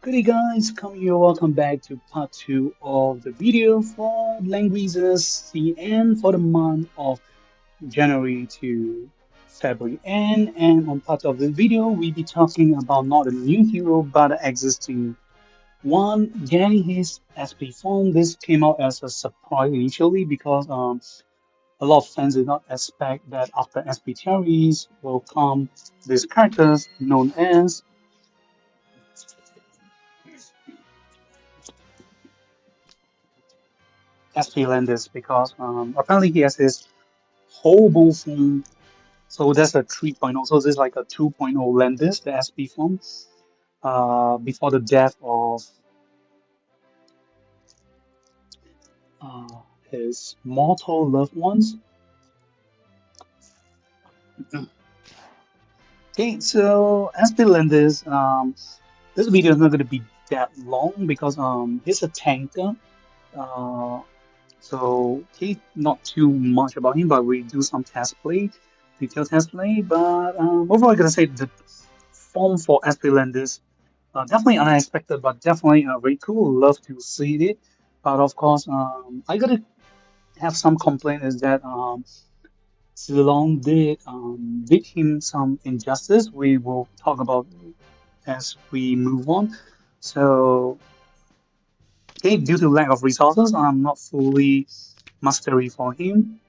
Good day guys, come here, welcome back to part 2 of the video for languages CN for the month of January to February and on part of the video we'll be talking about not a new hero but an existing one getting his SP form. This came out as a surprise initially because a lot of fans did not expect that after SP theories will come these characters known as SP Landis because apparently he has his Hobo form. So that's a 3.0. So this is like a 2.0 Landis, the SP form, before the death of uh, his mortal loved ones. Okay, so SP Landis, this video is not going to be that long because he's a tanker. Uh, so he not too much about him, but we do some test play, detailed test play. But overall, I'm gonna say the form for SP Landis definitely unexpected, but definitely very cool. Love to see it. But of course, I gotta have some complaint is that Ceylon did him some injustice. We will talk about as we move on. So, okay, due to lack of resources, I'm not fully mastery for him.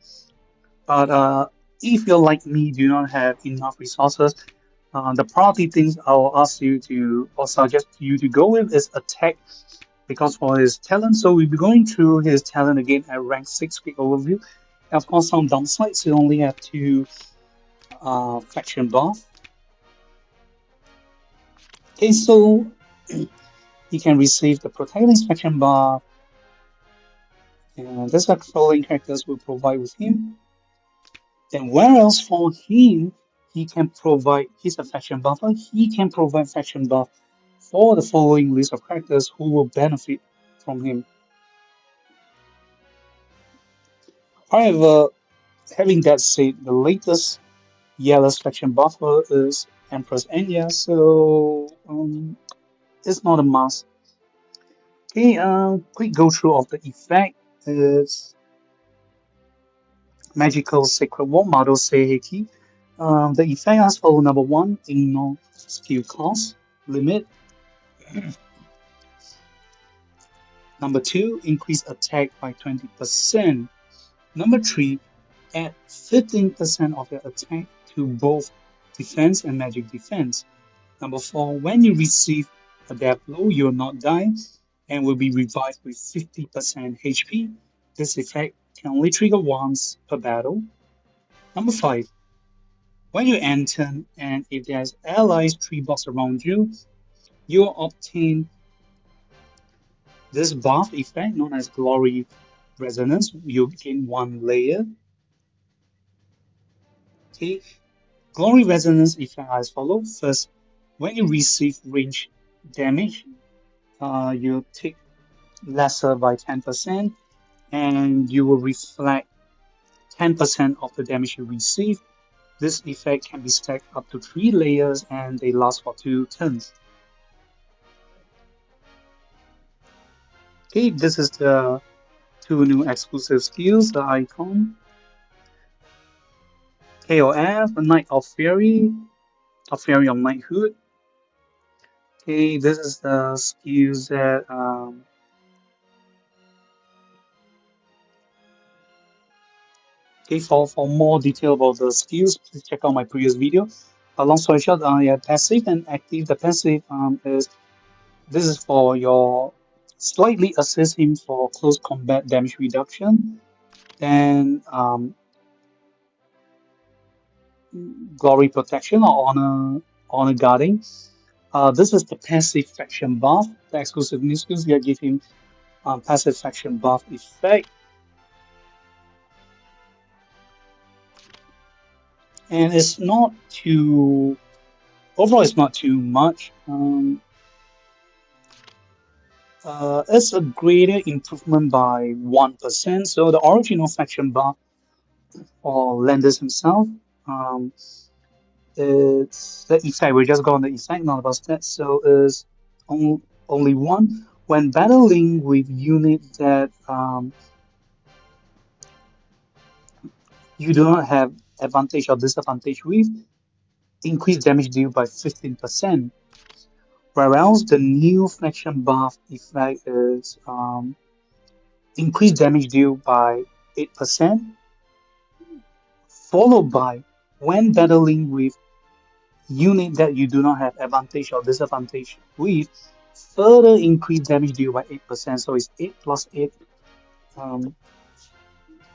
But if you're like me, do not have enough resources, the priority things I will ask you to or suggest you to go with is attack because for his talent. So we'll be going through his talent again at rank 6 quick overview. Of course, some downsides. You only have two faction buff. Okay, so he can receive the protagonist faction buff, and that's what following characters will provide with him. Then where else for him, he can provide, he's a faction buffer, he can provide faction buff for the following list of characters who will benefit from him. However, having that said, the latest Yellow's faction buffer is Empress Enya, so it's not a must. Okay, quick go through of the effect is Magical Sacred War Model Seiheki. The effect as follows: number one, ignore skill cost limit. Number two, increase attack by 20%. Number three, add 15% of your attack to both defense and magic defense. Number four, when you receive a death blow, you'll not die and will be revived with 50% HP. This effect can only trigger once per battle. Number five, when you enter and if there's allies 3 blocks around you, you obtain this buff effect known as Glory Resonance. You gain 1 layer. Okay, Glory Resonance effect as follows. First, when you receive range damage, you take lesser by 10% and you will reflect 10% of the damage you receive. This effect can be stacked up to 3 layers and they last for 2 turns. Okay, this is the two new exclusive skills, the icon. KOF, Knight of Fury of Knighthood. Okay, this is the skills that okay, for more detail about the skills, please check out my previous video. Long story short, yeah, passive and active. The passive is this is for your slightly assist him for close combat damage reduction. Then glory protection or honor guarding. This is the passive faction buff. The exclusive new skills that give him passive faction buff effect. And it's not too overall. It's not too much. It's a greater improvement by 1%. So the original faction buff or Landis himself, um, it's the effect. We just got on the effect, not about stats. So is on only one. When battling with units that you do not have advantage or disadvantage with, increase damage deal by 15%. Whereas the new faction buff effect is increase damage deal by 8%, followed by when battling with unit that you do not have advantage or disadvantage with, further increase damage deal by 8%. So it's 8 plus 8, um,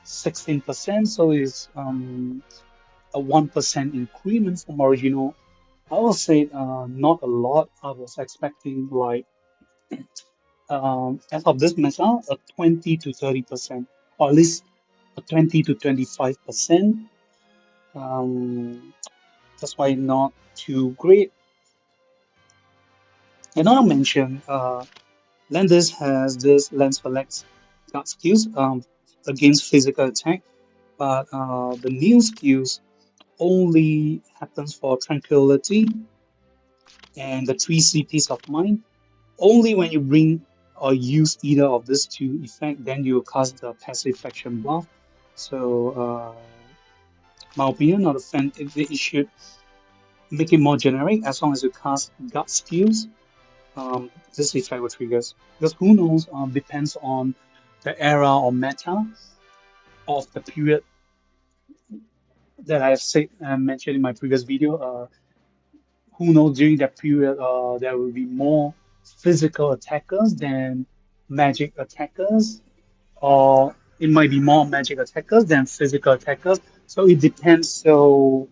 16%. So it's a 1% increment from original. I will say not a lot. I was expecting like as of this meta, a 20 to 30%, or at least a 20 to 25%. Um, that's why not too great. And not to mention, Landis has this lens flex guard skills against physical attack, but the new skills only happens for tranquility and the 3C peace of mind. Only when you bring or use either of these two effects, then you cast the passive faction buff. So, my opinion, not a fan. It should make it more generic as long as you cast guard skills. This effect will triggers because who knows? Depends on the era or meta of the period that I have said mentioned in my previous video. Who knows during that period there will be more physical attackers than magic attackers, or it might be more magic attackers than physical attackers. So it depends. So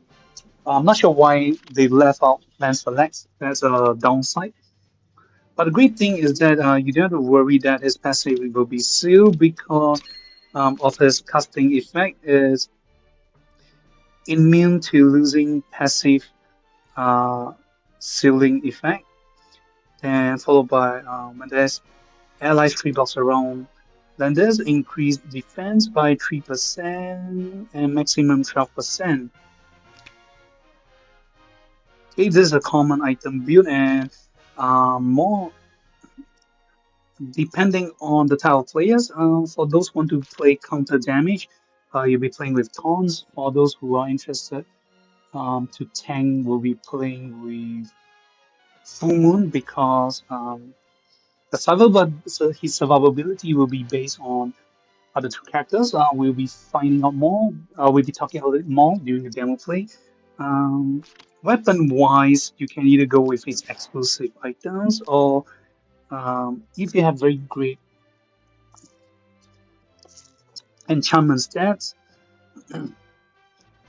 I'm not sure why they left out Lance Lex. That's a downside. But the great thing is that you don't have to worry that his passive will be sealed because of his casting effect is immune to losing passive uh, sealing effect. Then followed by when there's allies 3 blocks around, then there's increased defense by 3% and maximum 12%. Okay, this is a common item build and more depending on the type of players. For those who want to play counter damage, you'll be playing with taunts. For those who are interested to tank, will be playing with Full Moon because so his survivability will be based on other two characters. We'll be finding out more. We'll be talking a little bit more during the demo play. Um, Weapon wise, you can either go with its exclusive items or if you have very great enchantment stats,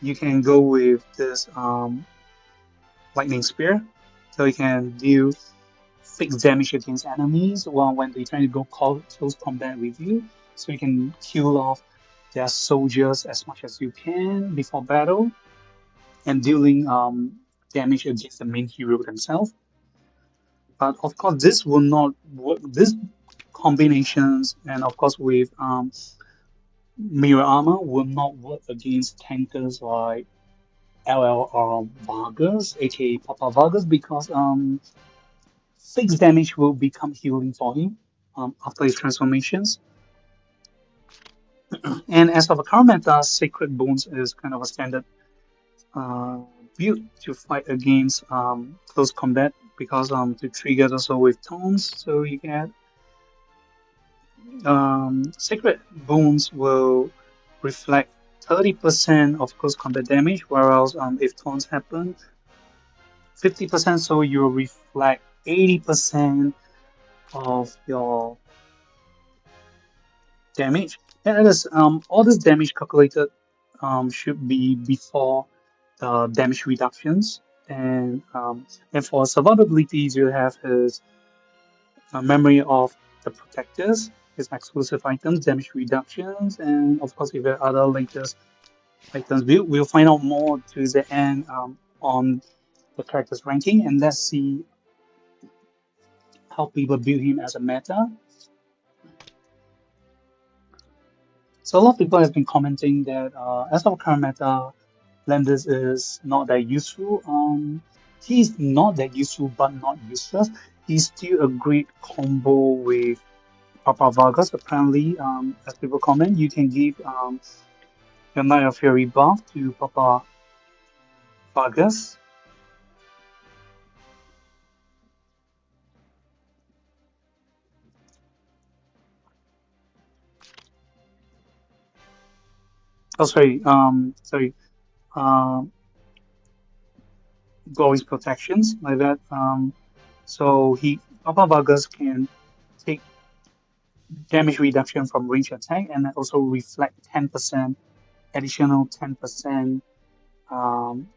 you can go with this lightning spear. So you can deal fixed damage against enemies while when they try to go close combat with you. So you can kill off their soldiers as much as you can before battle and dealing damage against the main hero themselves. But of course, this will not work. This combinations and of course with mirror armor will not work against tankers like LL Vargas, aka Papa Vargas, because fixed damage will become healing for him after his transformations. And as of a current meta, Sacred Bones is kind of a standard uh, build to fight against close combat because to trigger also with taunts, so you get Sacred Bones will reflect 30% of close combat damage, whereas if taunts happen, 50%, so you reflect 80% of your damage. And it is, all this damage calculated should be before the damage reductions. And for survivability, you have his memory of the protectors, his exclusive items, damage reductions, and of course, if there are other latest items, we'll find out more to the end on the character's ranking. And let's see how people build him as a meta. So a lot of people have been commenting that as of current meta, Landis is not that useful. He's not that useful, but not useless. He's still a great combo with Papa Vargas. Apparently, as people comment, you can give your Knight of Fury buff to Papa Vargas. Oh, sorry. Um, Glory's protections like that. So he Papa Vargas can take damage reduction from range attack and also reflect 10% additional 10% um,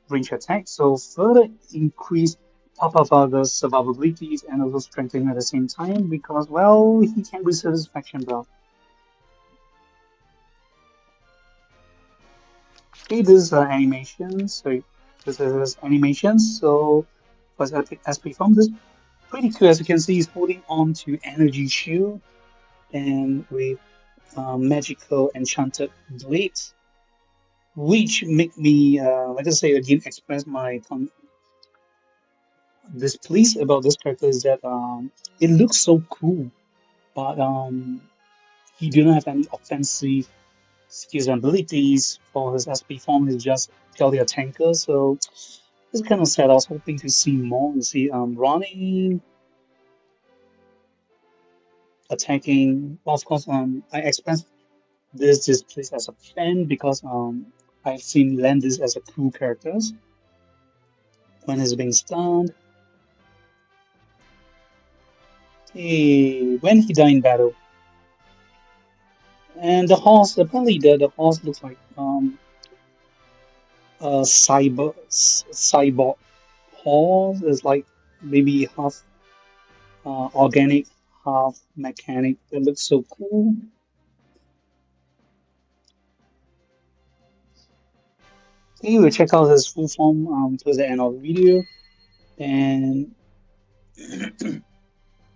range attack. So further increase Papa Varga's survivabilities and also strengthening at the same time because well he can reserve his faction buff. Okay, this is animation. So this is animation. So for SP form, this pretty cool. As you can see, he's holding on to energy shield and with magical enchanted blades, which make me, like I say again, express my displeased about this character is that it looks so cool, but he do not have any offensive skills and abilities. For his SP form, he's just purely a tanker. So it's kind of sad. I was hoping to see more, to see running, attacking. Well, of course, I expect this place as a fan because I've seen Landis as a cool character when he's being stunned. When he died in battle. And the horse, apparently the horse looks like a cyborg horse. It's like maybe half organic, half mechanic. It looks so cool. Okay, we'll check out his full form towards the end of the video. And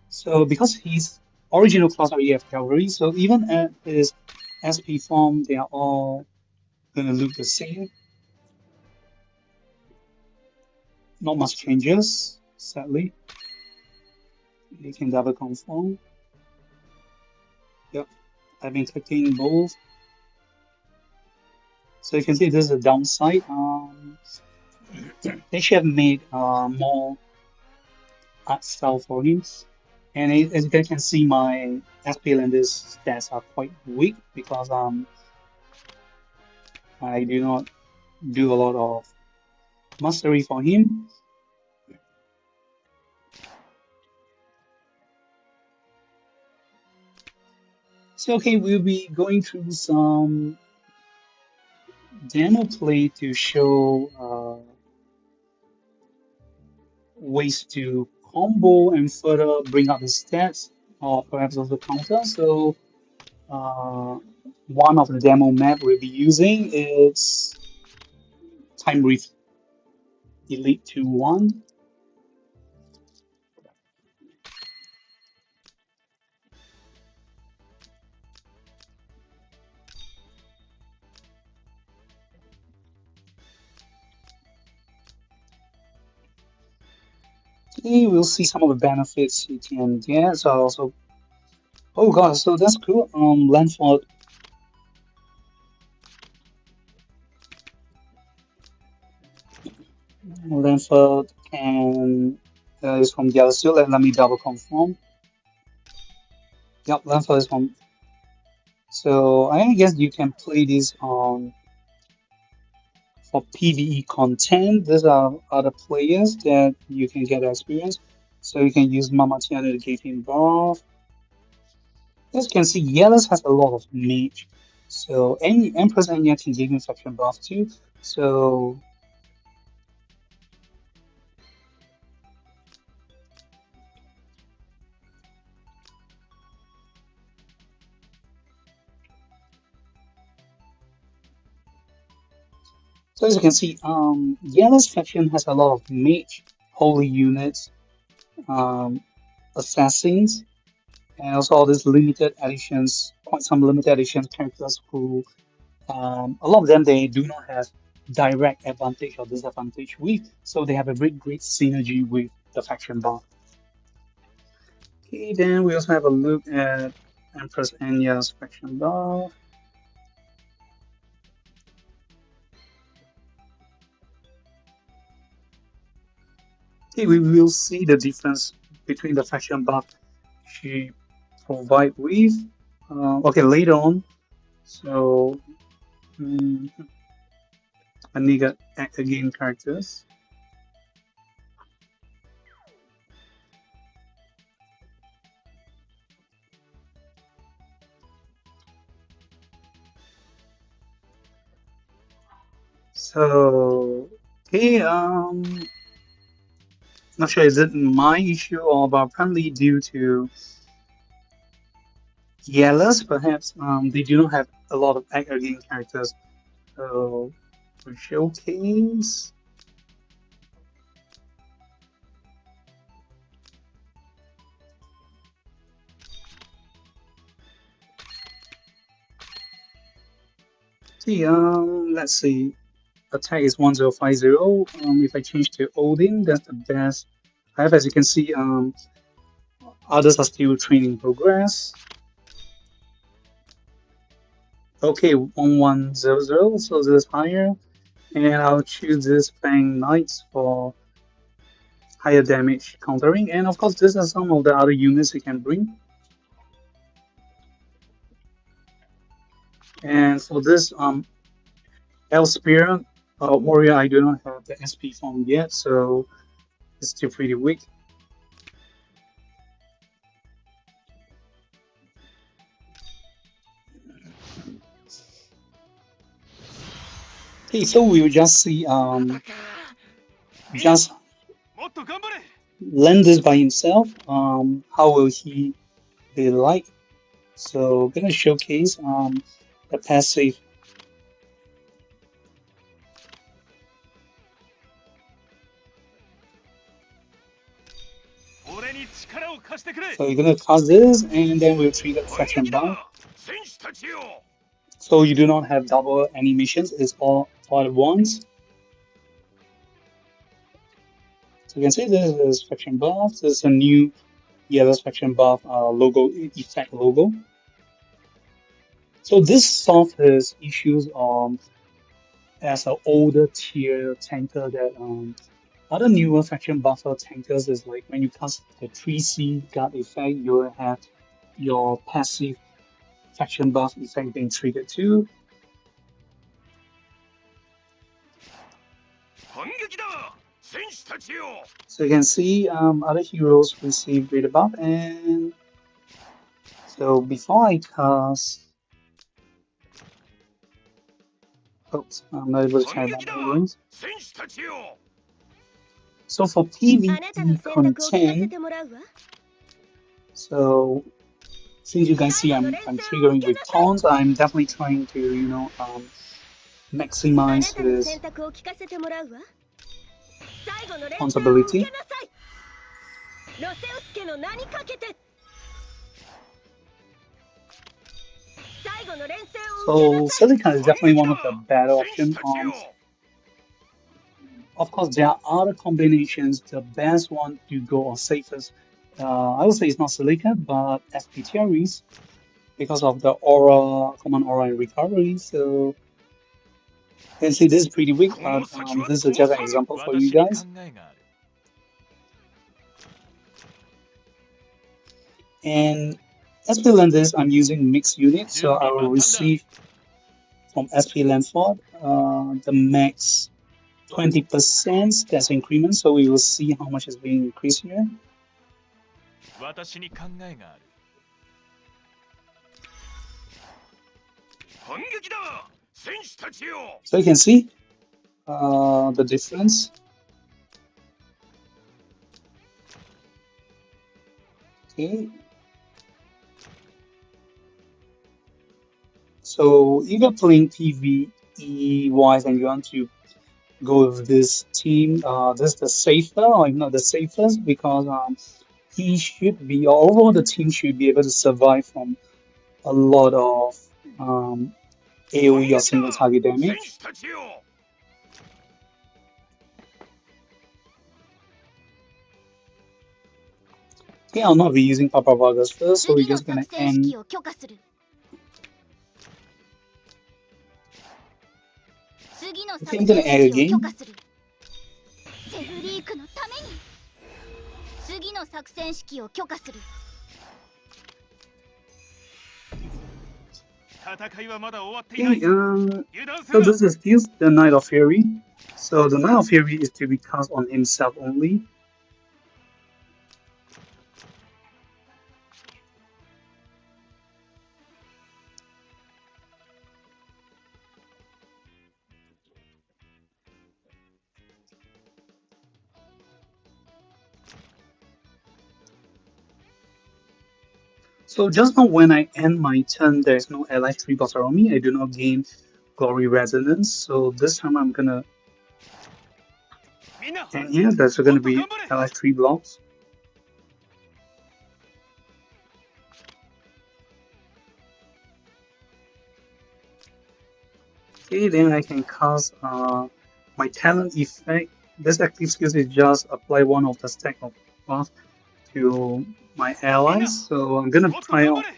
so because he's original class of EF Cavalry, so even at his SP form, they are all gonna look the same. Not much changes, sadly. You can double confirm. Yep, I've been clicking both. So you can see this is a downside. They should have made more art style for him. And as you guys can see, my SPL and this stats are quite weak because I do not do a lot of mastery for him. So okay, we'll be going through some demo play to show ways to combo and further bring up the stats or perhaps also counter. So one of the demo map we'll be using is Time Reef Elite 2-1. Okay, we'll see some of the benefits you can get. So also, oh god, so that's cool. Lanford can is from Yellowstone. Let me double confirm. Yep, Lanford is from. So I guess you can play this on for PvE content. These are other players that you can get experience. So you can use Mama Tiana to give him buff. As you can see, Yellows has a lot of mage. So any Empress Enya can give him faction buff too. So as you can see, Yellow's faction has a lot of mage, holy units, um, assassins, and also all these limited editions, quite some limited edition characters who, a lot of them they do not have direct advantage or disadvantage with, so they have a great synergy with the faction buff. Okay, then we also have a look at Empress Anya's faction buff. Okay, we will see the difference between the faction buff she provide with. Okay, later on. So, mm, I need to act again characters. So, okay, not sure is it my issue or but apparently due to Yellows, perhaps they do not have a lot of act again characters. So, to showcase. See, let's see. Attack is 1050. If I change to Odin, that's the best. However, as you can see, others are still training progress. Okay, 1100, so this is higher. And I'll choose this Fang Knights for higher damage countering. And of course, these are some of the other units you can bring. And for this Elspire warrior, I do not have the SP form yet, so it's still pretty weak. Okay, so we'll just see just learn this by himself. How will he be like? So gonna showcase the passive. So you're gonna cast this, and then we'll trigger the faction buff. So you do not have double animations; it's all at once. So you can see this is faction buff. This is a new yellow faction buff logo effect logo. So this solves his issues as an older tier tanker that other newer faction buffer tankers is like when you cast the 3C guard effect, you will have your passive faction buff effect being triggered too. So you can see other heroes receive greater buff, and so before I cast, oops, I'm not able to turn that rooms. So for PvE content, so since you guys see I'm triggering with taunts, I'm definitely trying to maximize his taunt ability. So Silicon is definitely one of the better options. Of course, there are other combinations. The best one to go or safest, I would say it's not Silica, but SPTREs because of the aura, command aura and recovery. So you can see this is pretty weak, but this is just an example for you guys. And SP Landis, I'm using mixed unit, so I will receive from SP Landford the max 20% that's increment, so we will see how much is being increased here. So you can see the difference. Okay. So if you're playing PvE wise and you want to go with this team, this is the safer, or not the safest, because he should be, or overall the team should be able to survive from a lot of AoE or single target damage. Okay, I'll not be using Papa Vargas first, so we're 次の just gonna 作戦 end. 指揮を許可する。次の Okay, 作 I'm 戦 gonna add 指揮を許 again. 可する。セフリークのために。次の作戦指揮を許可する。戦いはまだ終わってい Okay, ない。油断す so るな。 this is here's the Knight of Fury. So the Knight of Fury is to be cast on himself only. So just now when I end my turn, there is no ally 3 box around me. I do not gain Glory Resonance. So this time I'm gonna みんな end here. There's gonna be ally 3 blocks. Okay, then I can cast my talent effect. This active skills is just apply one of the stack of buff to my allies. So I'm gonna もっと try 頑張 out れ。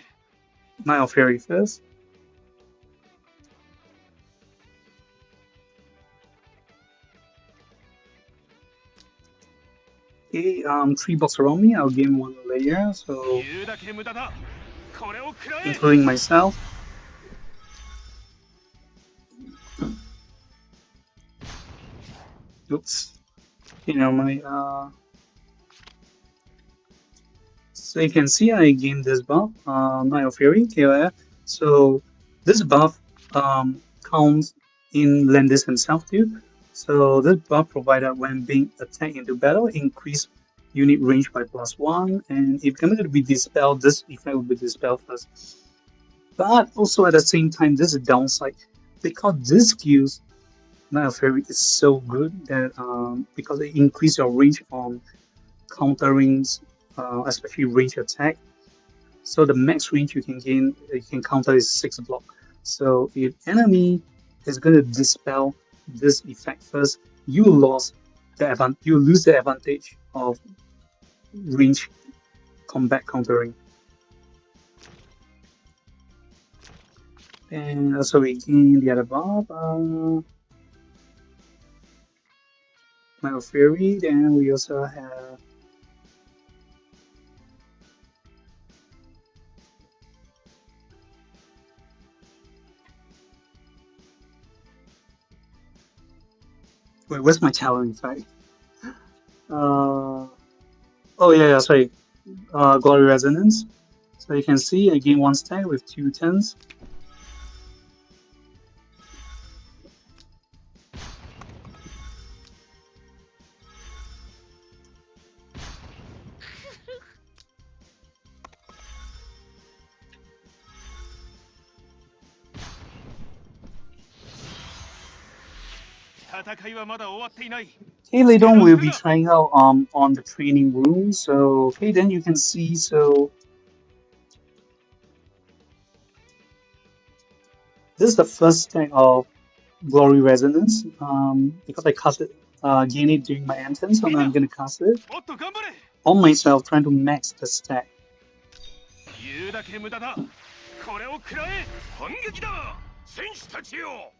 Knight of Fury first. Okay, 3 blocks around me. I'll gain 1 layer. So 言うだけ無駄だ。これを食らえ。 including myself. Oops. My so you can see I gained this buff, Knight of Fury, KOF. So this buff counts in Landis himself too. So this buff provided when being attacked into battle increase unit range by +1, and if going to be dispelled, this effect will be dispelled first. But also at the same time, this is a downside because this skills Knight of Fury is so good that because it increase your range on countering, especially range attack. So the max range you can gain, you can counter is 6 block. So if enemy is going to dispel this effect first, you lose the advantage of range combat countering. And also we gain the other buff, Knight of Fury. Then we also have wait, where's my talent effect? Oh yeah, sorry. Glory Resonance. So you can see I gain 1 stack with 2 turns. Okay, later on we'll be trying out on the training room. So okay, then you can see. So this is the first stack of Glory Resonance. Because I cast it, gain it during my entrance, so now I'm gonna cast it もっと頑張れ。 on myself, trying to max the stack. 言うだけ無駄だ。これを食らえ。反撃だ。戦士たちよ。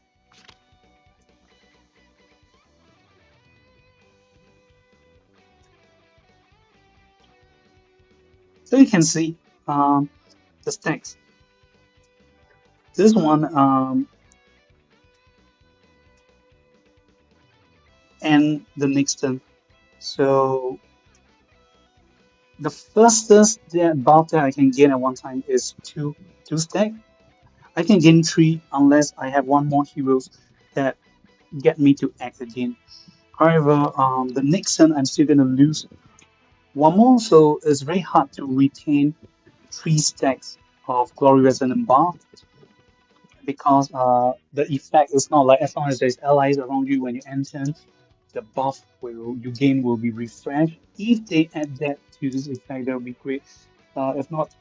So you can see the stacks. This one and the next turn. So the fastest buff that I can gain at one time is two stack. I can gain 3 unless I have one more heroes that get me to act again. However, the next turn I'm still gonna lose one more, so it's very hard to retain 3 stacks of Glory Resonant buff because the effect is not like as long as there's allies around you when you enter, the buff you gain will be refreshed. If they add that to this effect, that would be great. If not,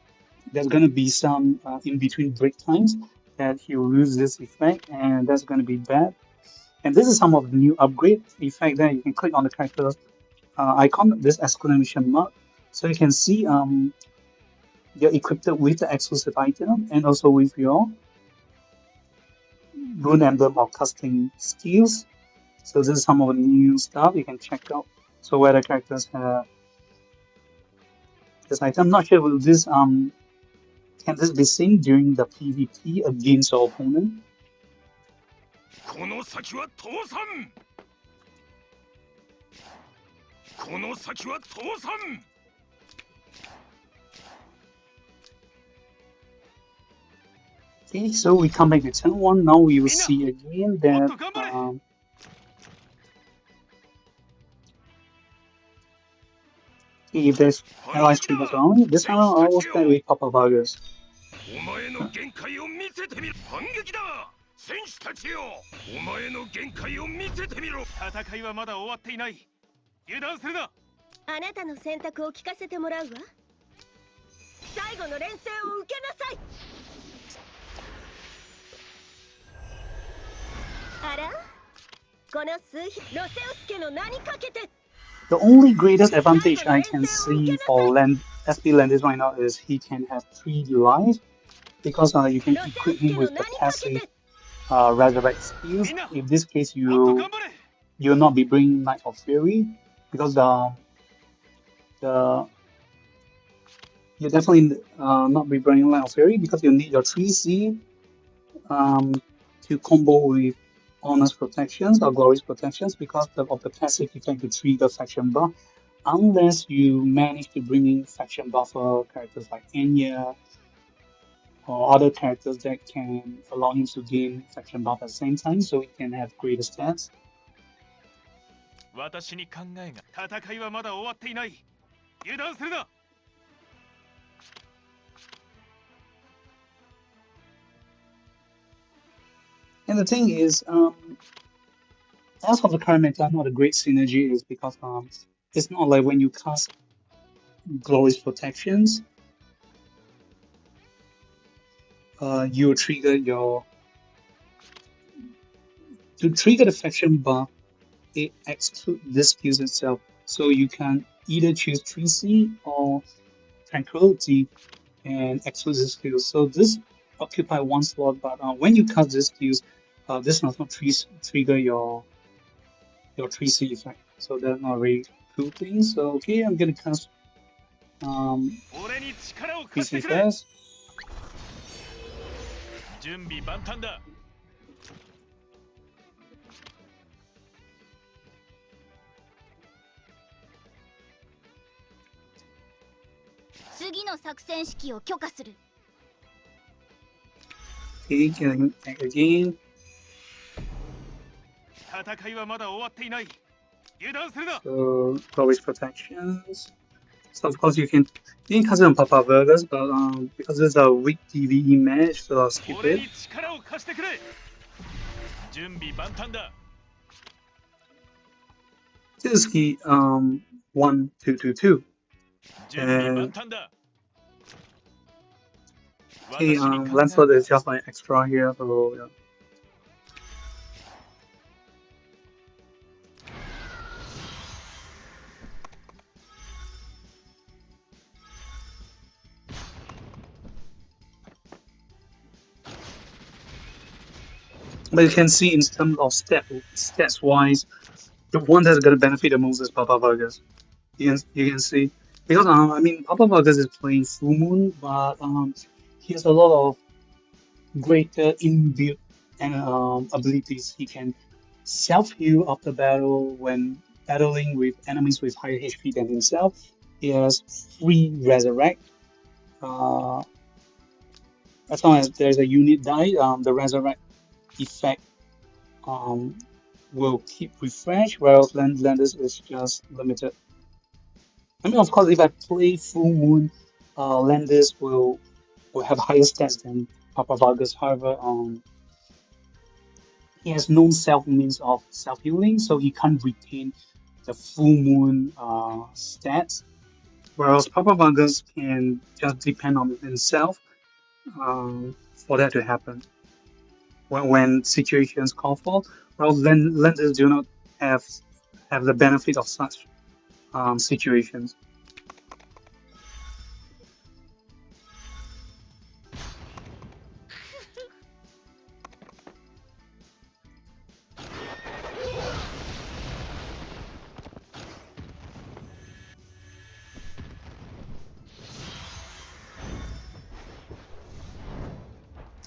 there's gonna be some in between break times that he will lose this effect, and that's gonna be bad. And this is some of the new upgrade effect that you can click on the character icon, this exclamation mark. So you can see you're equipped with the exclusive item and also with your rune emblem or casting skills. So this is some of the new stuff you can check out. So where the characters have this item. I'm not sure will this can this be seen during the PvP against your opponent? この先は倒産この先は倒産 Okay, so we come back to turn 1. Now we will see again that if there's allies triggers on, this time I will start with Papa Vargas. お前の限界を見せてみろ反撃だ戦士たちよお前の限界を見せてみろ戦いはまだ終わっていない油断するなあなたの選択を聞かせてもらうわ最後の連戦を受けなさいあらこの数日ロセオス家の名にかけて The only greatest advantage I can see for SP Landis right now is he can have 3D life because you can equip him with the passive resurrect skills. In this case, you'll not be bringing Knight of Fury because you definitely not be bringing Knight of Fury because you need your 3C to combo with Honors Protections or Glory's Protections because of the passive effect to trigger faction buff, unless you manage to bring in faction buffer characters like Enya or other characters that can allow him to gain faction buff at the same time, so he can have greater stats. 私に考えが戦いはまだ終わっていない油断するな And the thing is, as of the current meta, not a great synergy is because it's not like when you cast Glory's Protections, you trigger your to trigger the faction buff. It excludes this skills itself, so you can either choose 3C or Tranquility and exclude this skills. So this occupy one slot, but when you cast this skills, this does not trigger your 3C effect. So that's not a very cool thing. So okay, I'm gonna cast 3C first. 準備万端だ次の作戦指揮を許可する Okay, killing again. 戦いはまだ終わっていない油断するな So Glory's Protections. So of course you can cast it on Papa Vargas, but because this is a weak PvE match, so I'll skip 俺 it. に力を貸してくれ準備万端だ This is key 1222. 準備万端だ Okay, Lancelot is just like extra here, so yeah. But you can see in terms of stats wise, the one that's gonna benefit the most is Papa Vargas. You can see because I mean Papa Vargas is playing Full Moon, but he has a lot of greater inbuilt and abilities. He can self heal after battle when battling with enemies with higher HP than himself. He has free resurrect. As long as there's a unit die, the resurrect effect will keep refresh, whereas Landis is just limited. I mean, of course, if I play Full Moon, Landis will have higher stats than Papa Vargas. However, he has no means of self healing, so he can't retain the Full Moon stats. Whereas Papa Vargas can just depend on himself for that to happen when situations call for. Well, Landis do not have the benefit of such situations.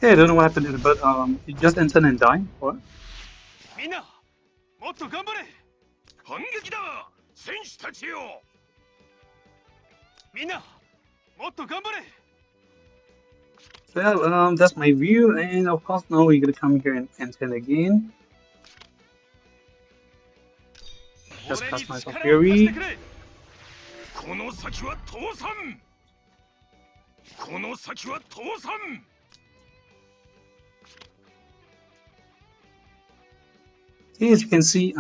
Yeah, I don't know what happened there, but it just entered and died. What? みんなもっと頑張れ反撃だ選手たちよみんなもっと頑張れ Well, that's my view, and of course now we're gonna come here and enter again. Just 俺に customize our 力を貸して Fury. くれこの先は倒産この先は倒産 Here, as you can see,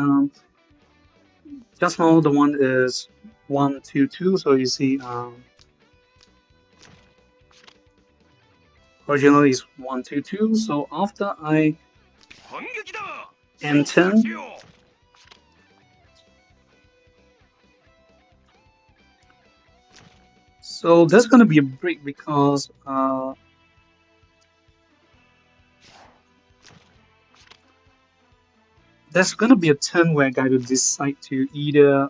just now the one is 122, so you see, originally is 122. So after I 反撃だ And 選手たちよ so there's gonna be a break because there's gonna be a turn where guy will decide to either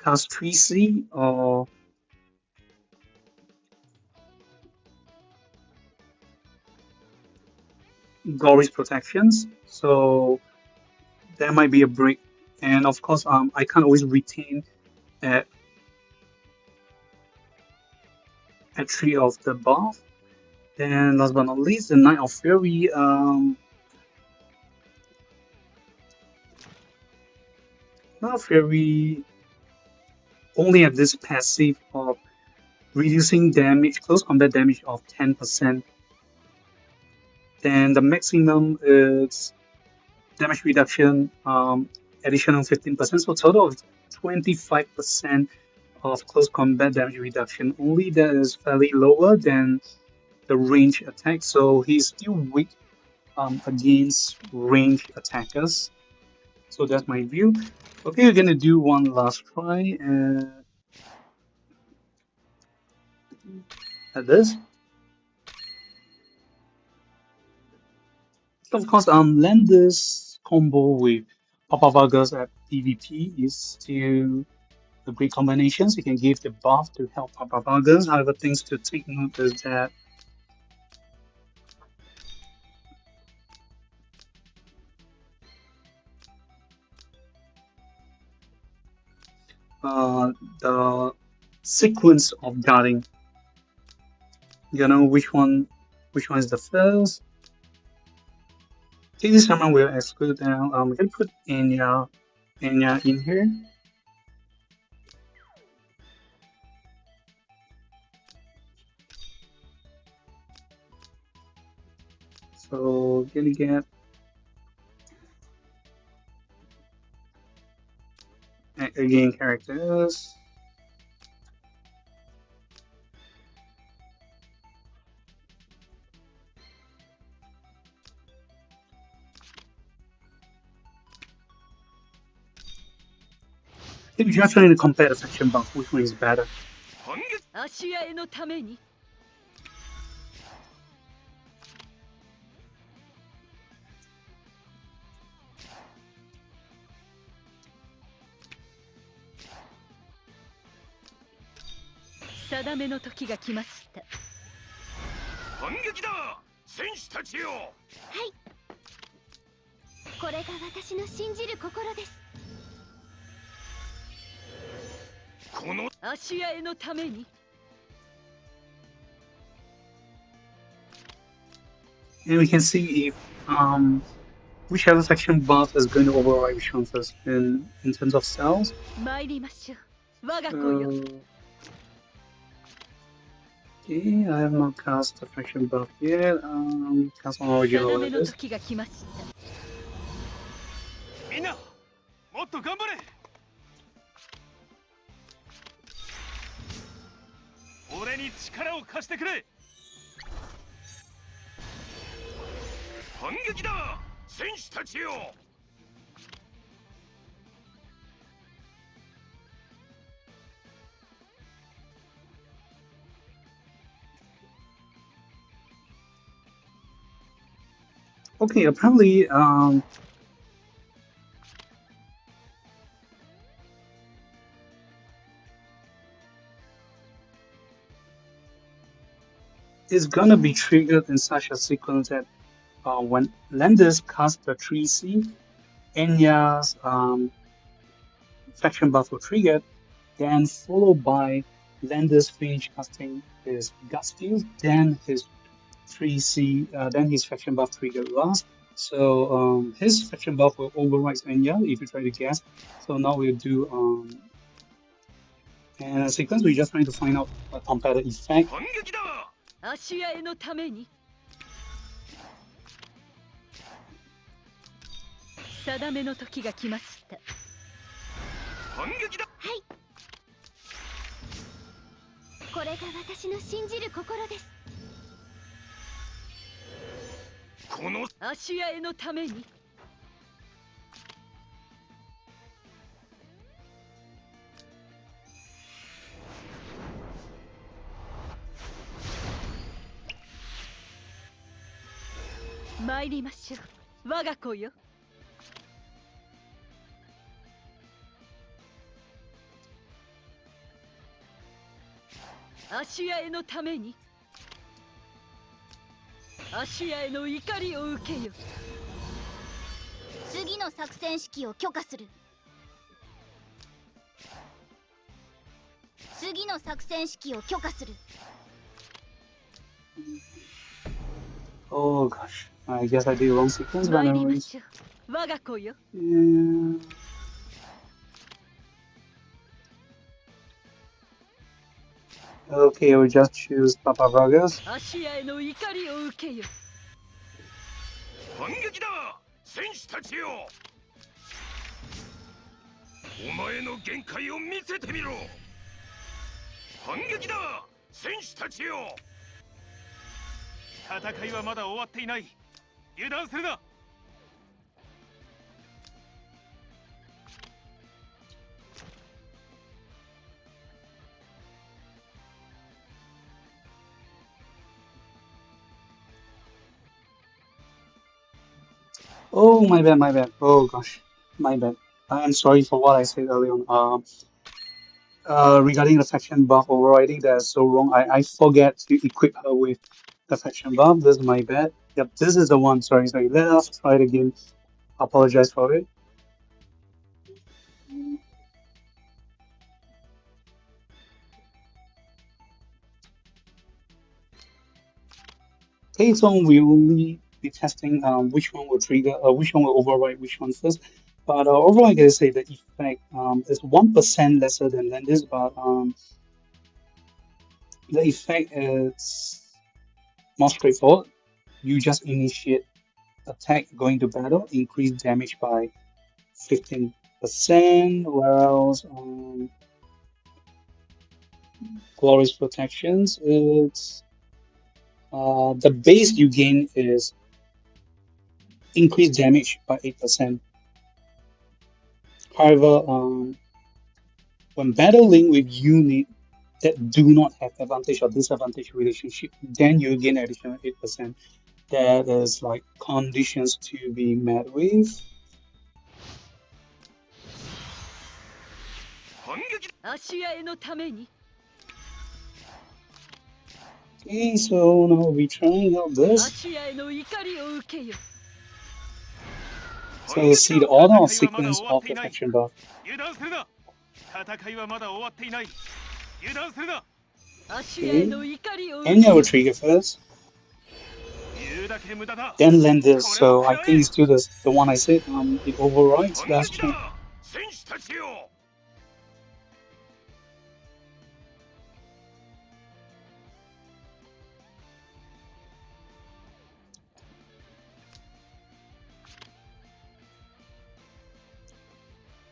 cast 3C or Gory's protections. So there might be a break, and of course I can't always retain at 3 of the buff. Then last but not least, the Knight of Fury. Knight of Fury only have this passive of reducing damage, close combat damage of 10%. Then the maximum is damage reduction, additional 15%. So total of 25% of close combat damage reduction. Only that is fairly lower than the range attack. So he's still weak against range attackers. So that's my view. Okay, we're gonna do one last try at this. So of course, land this combo with Papa Vargas at PvP is still a great combinations. You can give the buff to help Papa Vargas. However, things to take note is that the sequence of guarding. You know which one is the first. Okay, this time we'll exclude now. We can put Enya in here. So gonna get again characters. If you're trying to compare the faction buff, which one is better? 反撃芦屋へのために定めの時が来ました。反撃だ選手たちよこれが私の信じる心です。この芦屋へのために And we can see if whichever faction buff is going to override which one first in terms of cells. 参りましょう。我が子よ。 Okay, I have not cast the faction buff yet. Cast on original 定めの levels. 時が来ました。みんなもっと頑張れ俺に力を貸してくれ反撃だ選手たちよ Okay, apparently, is gonna be triggered in such a sequence that when Landis casts the 3C, Enya's faction buff will trigger, then followed by Landis finish casting his gut steal, then his 3C, then his faction buff trigger last. So his faction buff will override Enya if you try to guess. So now we'll do and a sequence. We're just trying to find out a competitive effect. 反撃だ。芦屋へのために定めの時が来ました。反撃だ。はい、これが私の信じる心です。この芦屋へのために参りましょう、我が子よ。芦屋へのために芦屋への怒りを受けよ。次の作戦指揮を許可する。次の作戦指揮を許可する。Oh gosh, I guess I did wrong sequence, but 参りま anyways. しょう、我が子よ。 Yeah. Okay, we'll just choose Papa Vargas. 芦屋への怒りを受けよ。反撃だ。戦士たちよ。お前の限界を見せてみろ。反撃だ。戦士たちよ。戦いはまだ終わっていない。油断するな。Oh, my bad, my bad. Oh gosh, my bad. I'm sorry for what I said earlier on. Regarding the faction buff overriding, that's so wrong. I forget to equip her with the faction buff. This is my bad. Yep, this is the one. Sorry, sorry. Let us try it again. Apologize for it. Okay, so we will only be testing which one will trigger, which one will override which one first. But overall, I gotta say the effect is 1% lesser than Landis, but the effect is more straightforward. You just initiate attack going to battle, increase damage by 15%, whereas Glorious Protections, it's the base you gain is increased damage by 8%. However, when battling with units that do not have advantage or disadvantage relationship, then you gain additional 8%. That is like conditions to be met with. 反撃だ。芦屋へのために Okay, so now we're trying out this. 芦屋への怒りを受けよ。 So we'll see the order of sequence of the faction buff. 油断するな。戦いはまだ終わっていない。油断するな。芦屋への怒りを受け Enya よ will。trigger first, 言うだけ無駄だ。 then Landis. So I think it's still the one I said. It overrides. 反 Last 撃 turn. だ。戦士たちよ。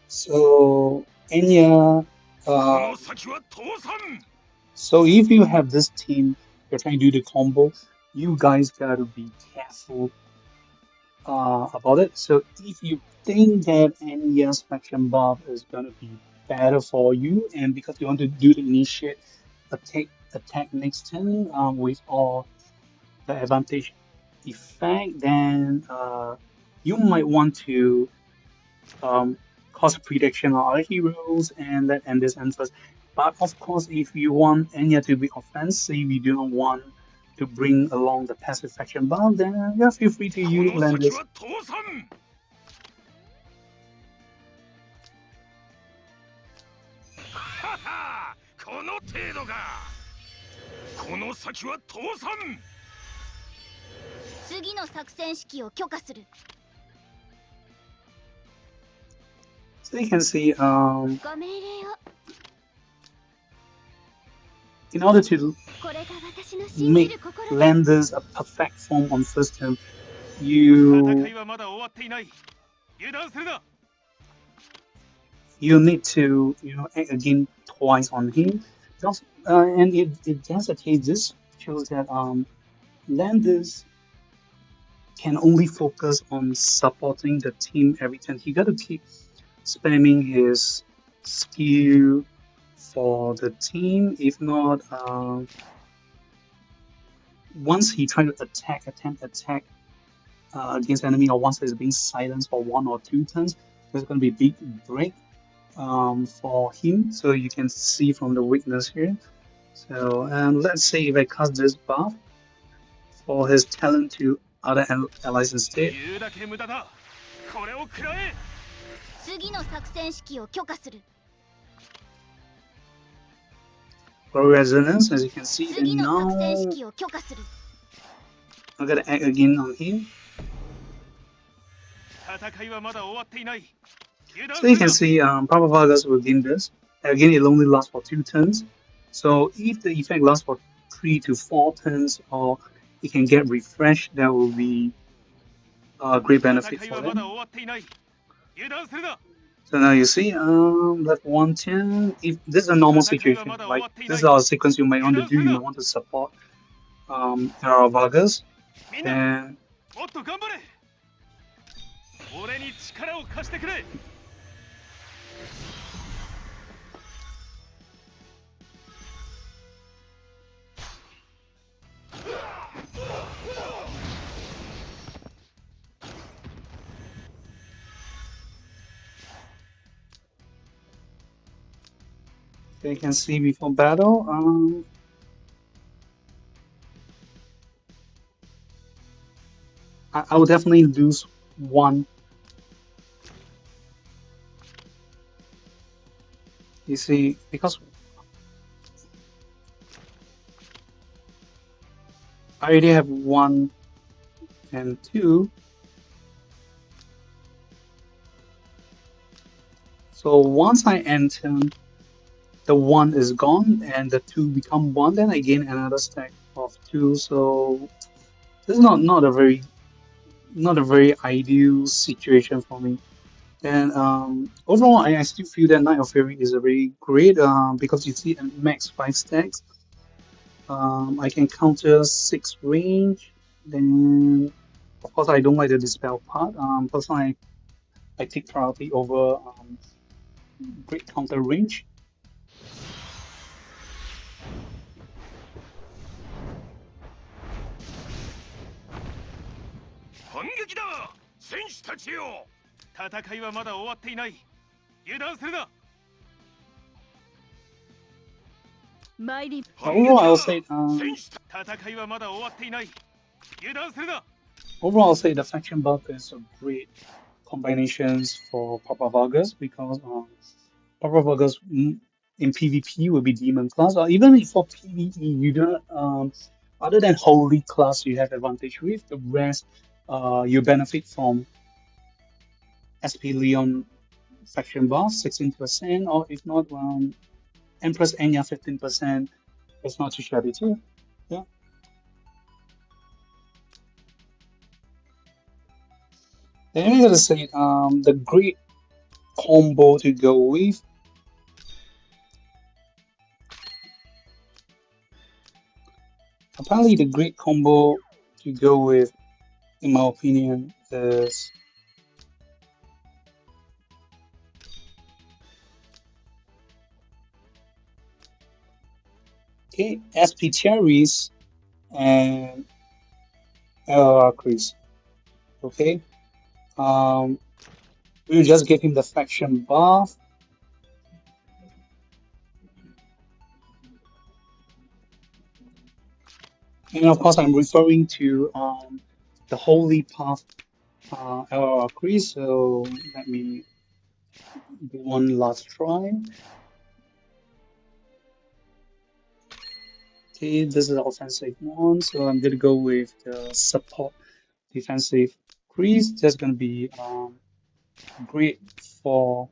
So Enya. この先は倒産。 So if you have this team, you're trying to do the combo, you guys gotta be careful about it. So if you think that Enya's faction buff is gonna be better for you, and because you want to do the initiate attack next turn with all the advantage effect, then you might want to cause prediction on other heroes and let end this end first. But of course, if you want Enya to be offensive, you do not want to bring along the passive faction buff, then yeah, feel free to use この先 Landis. は倒産。ははこの程度か。この先は倒産。次の作戦指揮を許可する。 So you can see, ご命令を。 in order to これが私の信じ make る心だ。 Landis a perfect form on first turn, 戦 you いはまだ終わっていない。油断するな。 you need to act again twice on him. And it does the case. This shows that Landis can only focus on supporting the team every turn. He got to keep spamming his skill for the team. If not, once he try to attempt attack against enemy, or once he's being silenced for 1 or 2 turns, there's going to be a big break for him. So you can see from the weakness here. So let's say if I cast this buff for his talent to other allies instead. 言うだけ無駄だ。これを食らえ。次の作戦指揮を許可する。 For resonance, as you can see, 次 and の作戦 now 指揮を許可する。 I'm gonna act again on him. 戦いはまだ終わっていない。油断 So す you るな。 can see Papa Vargas will gain this. Again, it only lasts for 2 turns. So if the effect lasts for 3 to 4 turns, or it can get refreshed, that will be a great benefit 戦い for はまだ them. 終わっていない。油断するな。 So now you see, left 1 turn. If this is a normal situation, like this is our sequence you might want to do, you might want to support Papa Vargas. みんな、 And もっと頑張れ。俺に力を貸してくれ。 you can see before battle, I will definitely lose 1. You see, because I already have 1 and 2. So once I enter, the 1 is gone and the 2 become 1, then I gain another stack of 2. So this is not a very ideal situation for me. And overall, I still feel that Knight of Fury is a very great because you see at max 5 stacks. I can counter 6 range. Then of course I don't like the dispel part. Personally, I take priority over great counter range. 反撃だ。戦士たちよ。戦いはまだ終わっていない。油断するな。 参り。 Overall, I'll say 戦士た戦いはまだ終わっていない。油断するな。 overall I'll say the faction buff is a great combinations for Papa Vargas because Papa Vargas in PvP will be demon class, or even if for PvE you don't other than holy class you have advantage with. The rest you benefit from SP Leon faction buff 16%, or if not Empress Enya 15%. It's not too shabby too. Yeah. Then I'm gonna say the great combo to go with. Apparently, the great combo to go with, in my opinion, is SP Cherries and LR Chris. Okay. We'll just give him the faction buff. And of course, I'm referring to the Holy Path LRR Crease. So let me do one last try. Okay, this is the offensive one, so I'm gonna go with the support defensive crease. That's gonna be great for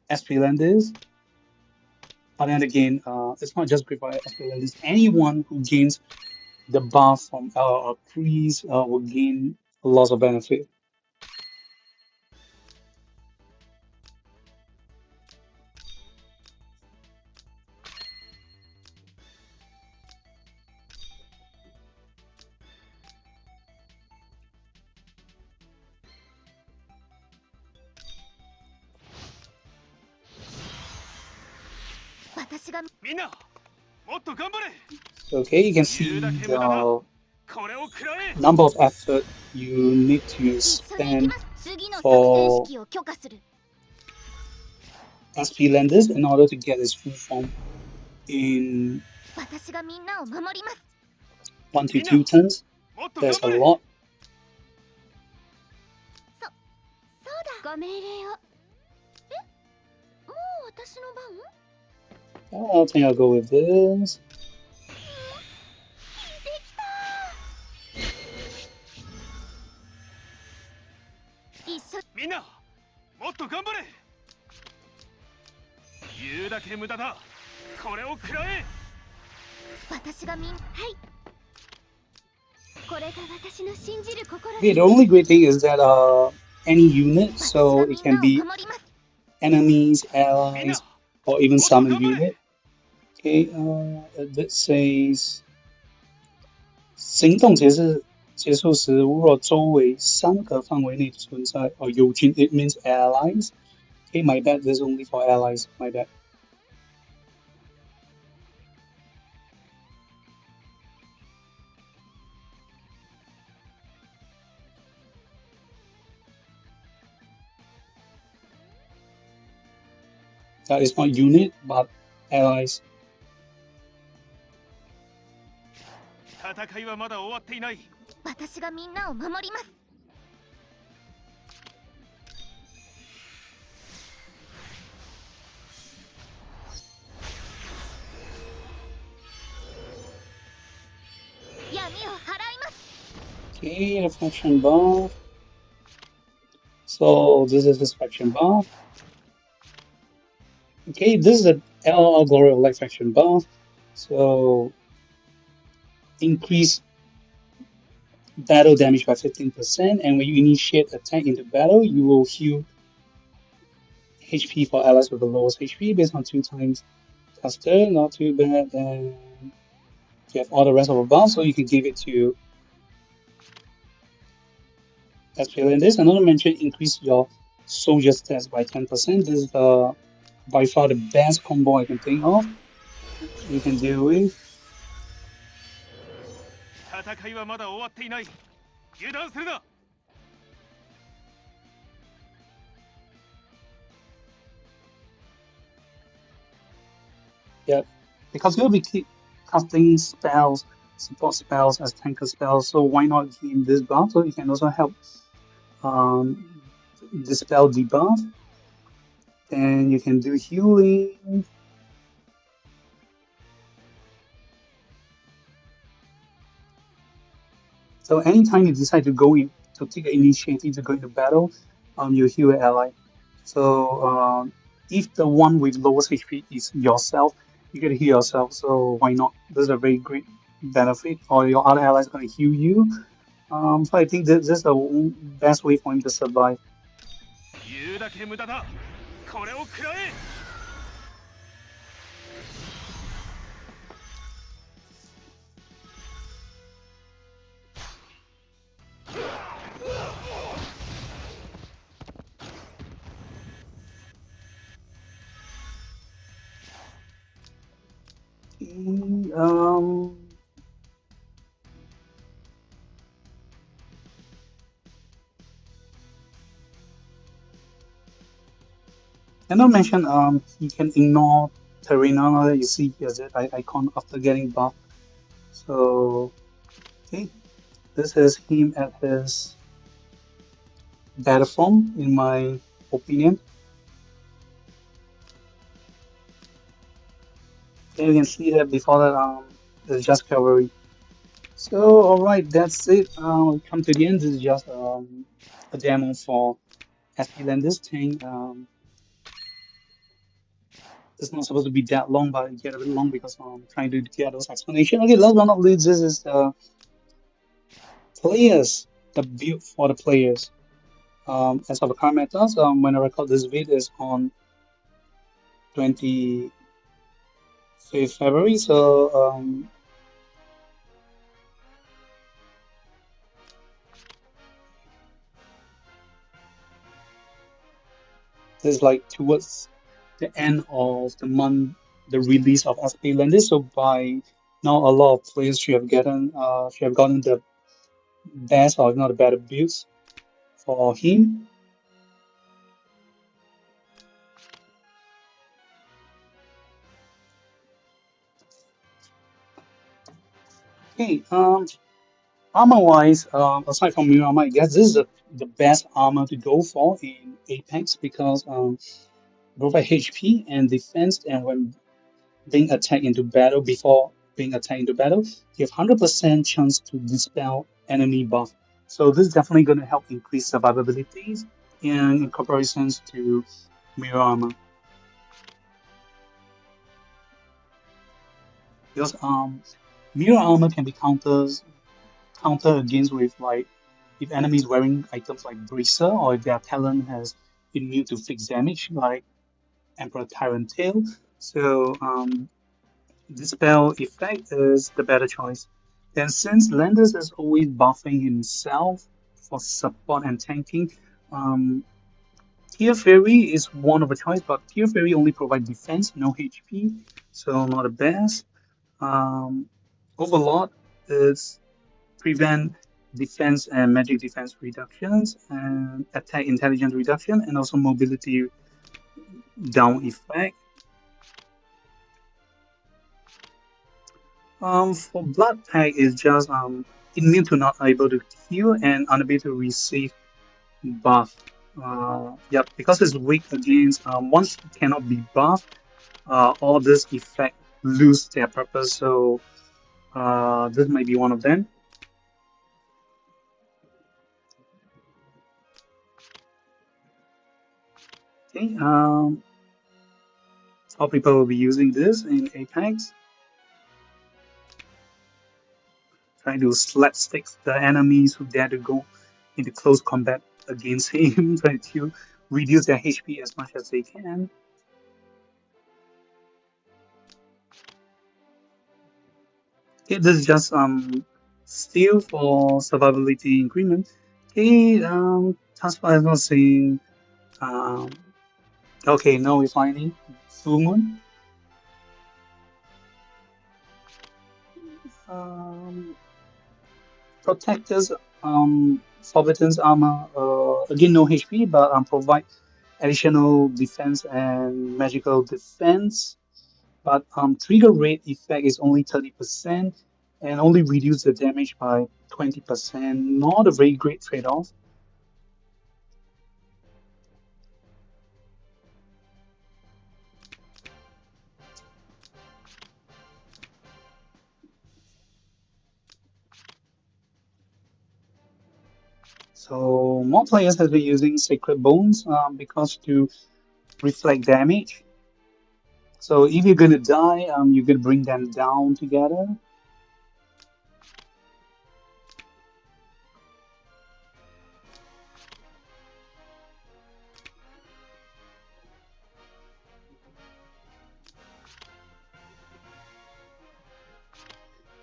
SP Landis. But then again, it's not just great for SP Landis. Anyone who gains the buff from crease will gain a lot of benefit. Okay, you can see the number of effort you need to spend for SP Landis in order to get his full form in 1 to 2 turns. There's a lot. ご命令を。え、もう私の番？ I think I'll go with this. できた。一緒。みんなもっと頑張れ。言うだけ無駄だ。これを食らえ。私がはい。これが私の信じる心。 Okay, the only great thing is that any unit, so it can be enemies, allies, or even summon unit. Okay, that says 行动结束时，如果周围3个范围内存在友军 it means allies. Okay, my bad, this is only for allies, my bad. That is not unit, but allies. 戦いはまだ終わっていない。私がみんなを守ります。闇を払います。 Okay, the faction buff. So this is this faction buff. Okay, this is the LR Glory of Light faction buff. So increase battle damage by 15%, and when you initiate attack into battle, you will heal HP for allies with the lowest HP based on 2 times caster. Not too bad. And you have all the rest of the buffs, so you can give it to SP Landis. Another mention, increase your soldier stats by 10%. This is by far the best combo I can think of. You can deal with. 戦いはまだ終わっていない。油断するな。Yeah, because you'll be casting spells, support spells as tanker spells, so why not gain this buff? So you can also help dispel debuff. Then you can do healing. So anytime you decide to go in to take the initiative to go into battle, you heal an ally. So if the one with lowest HP is yourself, you get to heal yourself. So why not? This is a very great benefit. Or your other allies gonna heal you. So I think this is the best way for him to survive. 言うだけ無駄だ。これを食らえ。Um, and not mention you can ignore Terrena. You see here that icon after getting buff So, okay, this is him at his better form, in my opinion. And you can see that before that, it's just cavalry. So, alright, that's it. We come to the end. This is just a demo for SP Landis thing. It's not supposed to be that long, but it get a bit long because I'm trying to get those explanation. Okay, last but not least, this is the players, the build for the players. As for the current methods, when I record this video is on 25th February, so this is like towards the end of the month, the release of SP Landis. So by now, a lot of players should have gotten the best or if not the better builds for him. Okay, armor wise, aside from Mirror Armor, I guess this is the best armor to go for in Apex because provide HP and defense, and when being attacked into battle, before being attacked into battle, you have 100% chance to dispel enemy buff. So this is definitely going to help increase survivability in comparisons to Mirror Armor. Because Mirror Armor can be counter against with like if enemies wearing items like Bracer, or if their talent has immune to fixed damage like Emperor Tyrant Tail. So Dispel effect is the better choice. And since Landis is always buffing himself for support and tanking, um, Tear Fairy is one of a choice, but Tear Fairy only provides defense, no HP, so not the best. Um, Overlord is prevent defense and magic defense reductions and attack intelligence reduction and also mobility down effect. For Blood Pack is just immune to not able to heal and unable to receive buff. Yep, because it's weak against once it cannot be buffed, all this effect lose their purpose. So this might be one of them. Okay, how people will be using this in Apex. Trying to slapstick the enemies who dare to go into close combat against him, trying to reduce their HP as much as they can. Okay, this is just still for survivability increment. Okay, Taskbar is not saying um okay, no refining. Full Moon. Um Protectors, Forbidden's armor, again no HP, but provide additional defense and magical defense. But trigger rate effect is only 30% and only reduce the damage by 20%. Not a very great trade-off. So more players have been using Sacred Bones because to reflect damage. So if you're gonna die, you're gonna bring them down together.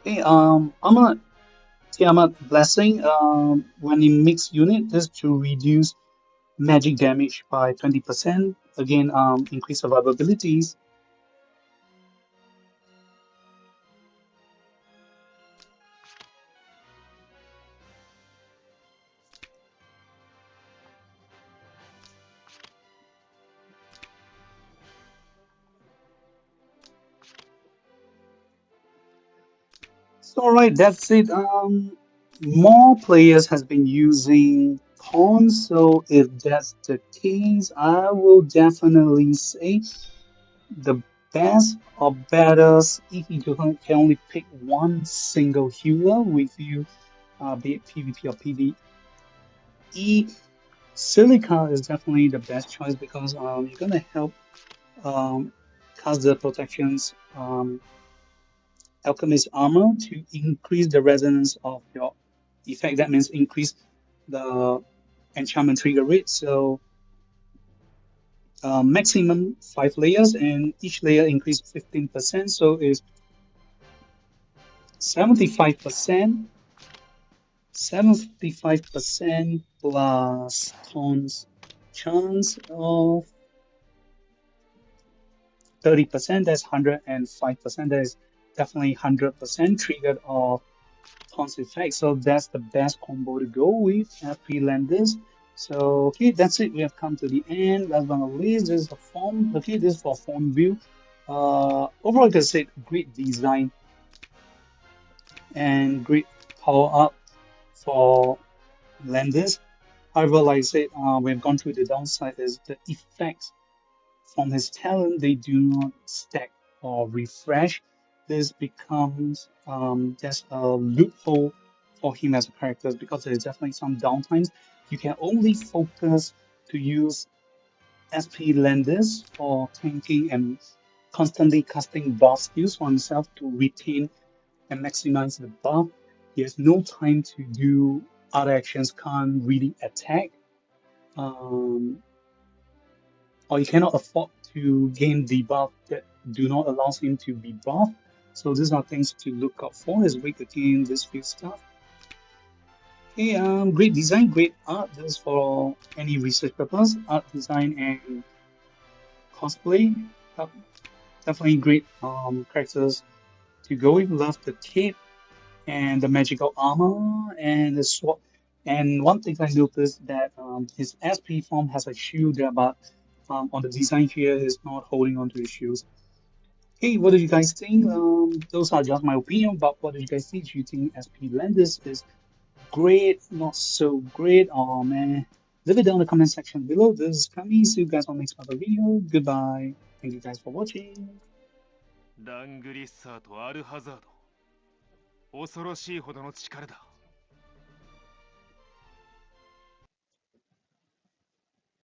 Okay, Tiamat Blessing, when in mixed unit, this to reduce magic damage by 20%. Again, increase survivability. All right, that's it. More players has been using pawn, so if that's the case, I will definitely say the best or better if you can only pick one single healer with you, be it PvP or PvE. Silica is definitely the best choice because you're gonna help um, cast the protections alchemist armor to increase the resonance of your effect. That means increase the enchantment trigger rate. So maximum 5 layers, and each layer increase 15%. So it's 75%, 75% plus tons chance of 30%. That's 105%. That is definitely 100% triggered of Tons effect. So that's the best combo to go with FP Landis. So okay, that's it. We have come to the end. Last but not least, this is the form. Okay, this is for form view. Overall, like I said, great design and great power up for Landis. However, like I said, we've gone through the downside is the effects from his talent, they do not stack or refresh. This becomes just a loophole for him as a character because there's definitely some downtimes. You can only focus to use SP Landis for tanking and constantly casting buff skills for himself to retain and maximize the buff. He has no time to do other actions, can't really attack. Um, or you cannot afford to gain debuff that do not allow him to be buffed. So these are things to look out for as we again this few stuff. Okay, great design, great art. This is for any research purpose, art design and cosplay. Uh, Definitely great characters to go with. Love the cape and the magical armor and the sword. And one thing I noticed that his SP form has a shield there, but on the design here, he's not holding on to his shield. Hey, what do you guys think? Those are just my opinion, but what do you guys think? Do you think SP Landis is great, not so great, or man? Leave it down in the comment section below. This is Kami. See you guys on the next other video. Goodbye. Thank you guys for watching. ラングリッサーとアルハザード、恐ろしいほどの力だ。